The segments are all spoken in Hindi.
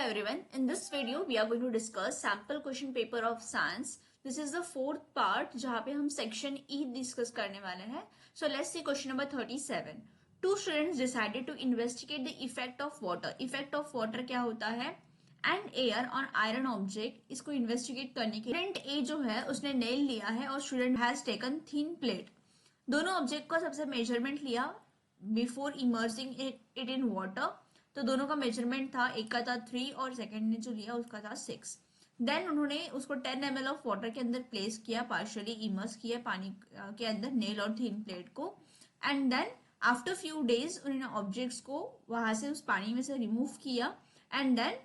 everyone, in this video we are going to discuss sample question paper of science. This is the fourth part जहाँ पे हम section E discuss करने वाले हैं. So let's see question number 37. Two students decided to investigate the effect of water. Effect of water क्या होता है? And air on iron object. इसको investigate करने के लिए student A जो है उसने nail लिया है और student has taken thin plate. दोनों object का सबसे measurement लिया before immersing it in water. तो दोनों का मेजरमेंट था, एक का था 3 और सेकंड ने जो लिया उसका था 6. देन उन्होंने उसको 10 ml ऑफ वाटर के अंदर प्लेस किया, पार्शियली इमर्स किया पानी के अंदर नेल और थिन प्लेट को. And then after few days उन्होंने ऑब्जेक्ट्स को वहां से उस पानी में से रिमूव किया एंड देन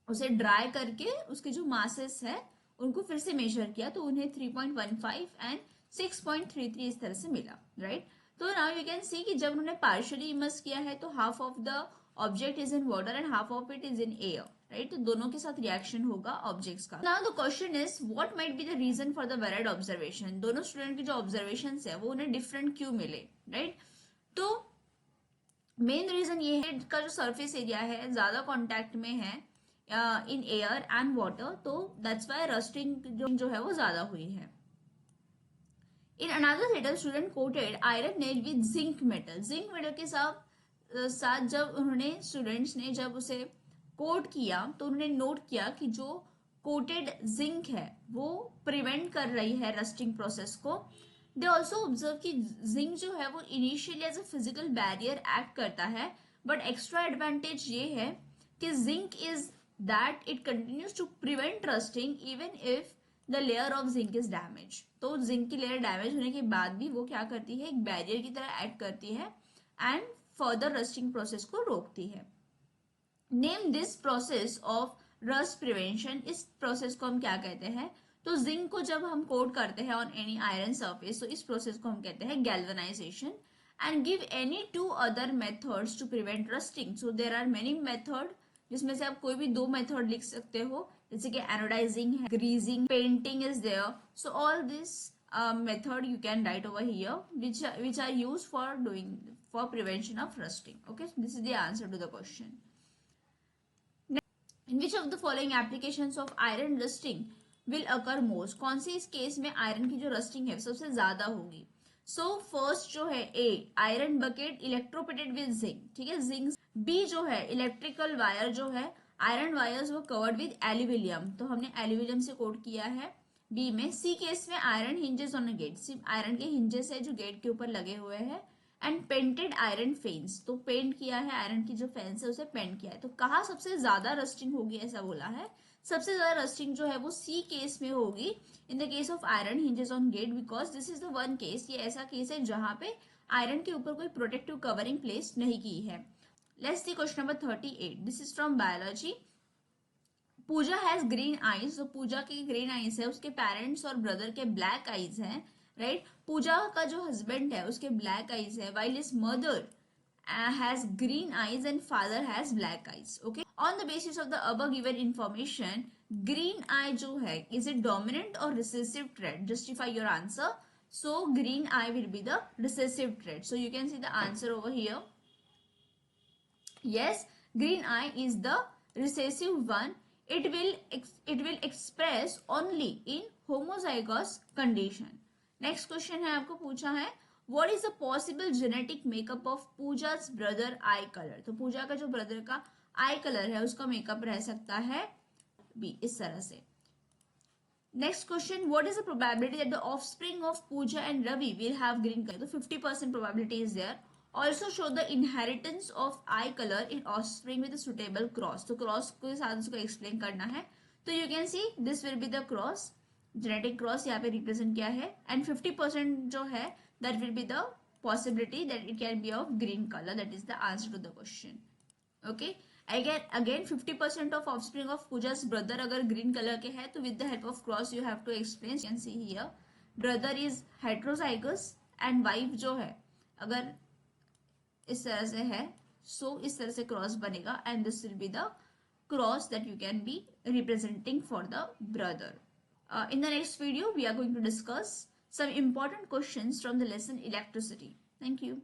उसे ड्राई करके उसके जो मासेस है उनको फिर से मेजर किया. तो उन्हें 3.15 एंड 6.33 इस तरह से मिला, राइट. तो नाउ यू कैन सी कि जब उन्होंने पार्शियली इमर्स किया है तो half of the object is in water and half of it is in air, right. तो दोनों के साथ रिएक्शन होगा ऑब्जेक्ट्स का. Now the question is what might be the reason for the varied observation. दोनों स्टूडेंट के जो ऑब्जर्वेशन है वो उन्हें डिफरेंट क्यों मिले, राइट. तो मेन रीजन ये है का जो सरफेस एरिया है ज्यादा कॉन्टेक्ट में है इन एयर एंड वाटर, तो दैट्स वाई रस्टिंग जो है वो ज्यादा हुई है. In another letter, student coated iron nail with zinc metal. Zinc metal के साथ जब उन्होंने स्टूडेंट्स ने जब उसे कोट किया तो उन्होंने नोट किया कि जो कोटेड जिंक है वो प्रिवेंट कर रही है रस्टिंग प्रोसेस को. दे ऑल्सो ऑब्जर्व कि जिंक जो है वो initially as a physical barrier act करता है, बट एक्स्ट्रा एडवांटेज ये है कि zinc is that it continues to prevent rusting even if the layer of zinc is damage. तो जिंक की लेयर डैमेज होने के बाद भी वो क्या करती है, एक बैरियर की तरह एक्ट करती है एंड फर्दर रस्टिंग प्रोसेस को रोकती है. Name this process of rust prevention. इस प्रोसेस को हम क्या कहते हैं, तो जिंक को जब हम कोट करते हैं ऑन एनी आयरन सरफेस तो इस प्रोसेस को हम कहते हैं galvanization. And give any 2 other methods to prevent rusting. So there are many method जिसमें से आप कोई भी 2 मेथड लिख सकते हो, जैसे कि एनोडाइजिंग है, greasing, painting is there. So all this method you can write over here which are used for prevention of rusting. Okay, this is the answer to the question. In which of the following applications of iron rusting will occur most? कौन सी इस केस में आयरन की जो रस्टिंग है सबसे ज्यादा होगी. सो फर्स्ट जो है a, iron bucket electroplated with zinc. ठीक है, जिंक. बी जो है इलेक्ट्रिकल वायर जो है आयरन वायर्स वो कवर्ड विद एल्यूमिनियम, तो हमने एल्यूमिनियम से कोट किया है बी में. सी केस में iron hinges on a gate. सिर्फ आयरन के हिंजेस है जो गेट के ऊपर लगे हुए हैं. एंड पेंटेड आयरन फेंस, तो पेंट किया है आयरन की जो फेंस है उसे पेंट किया है. तो कहाँ सबसे ज्यादा रस्टिंग होगी ऐसा बोला है, सबसे ज्यादा रस्टिंग जो है वो सी केस में होगी in the case of iron hinges on gate, because this is the one case, ये ऐसा केस है जहां पे आयरन के ऊपर कोई प्रोटेक्टिव कवरिंग प्लेस नहीं की है. Let's see question number 38. This is from biology. Pooja has green eyes. तो पूजा की ग्रीन आईज है, उसके पेरेंट्स और ब्रदर के ब्लैक आईज हैं, राइट. पूजा का जो हस्बैंड है उसके ब्लैक आईज है, while his mother has green eyes and father has black eyes. Okay, on the basis of the above given information, green eye जो है is it dominant or recessive trait? Justify your answer. So green eye will be the recessive trait. So you can see the answer over here. Yes, green eye is the recessive one. It will express only in homozygous condition. Next question है, आपको पूछा है what is the possible genetic makeup of पूजा's ब्रदर आई कलर. तो पूजा का जो ब्रदर का आई कलर है उसका मेकअप रह सकता है बी, इस तरह से. Next question, what is the probability that the offspring of Pooja and Ravi will have green colour. तो 50% probability is there. Also show the inheritance of eye colour in offspring with suitable cross. तो क्रॉस के साथ उसको एक्सप्लेन करना है. तो you can see this will be the cross, genetic cross यहाँ पे रिप्रेजेंट किया है. एंड 50% जो है that will be the possibility that it can be of green colour. That is the answer to the question. Okay, again 50% of offspring of पूजा's ब्रदर अगर ग्रीन कलर के हैं तो with the help of cross you have to explain. Can see here brother is heterozygous and wife जो है अगर इस तरह से है, सो इस तरह से क्रॉस बनेगा and this will be the cross that you can be representing for the brother. In the next video, we are going to discuss some important questions from the lesson electricity. Thank you.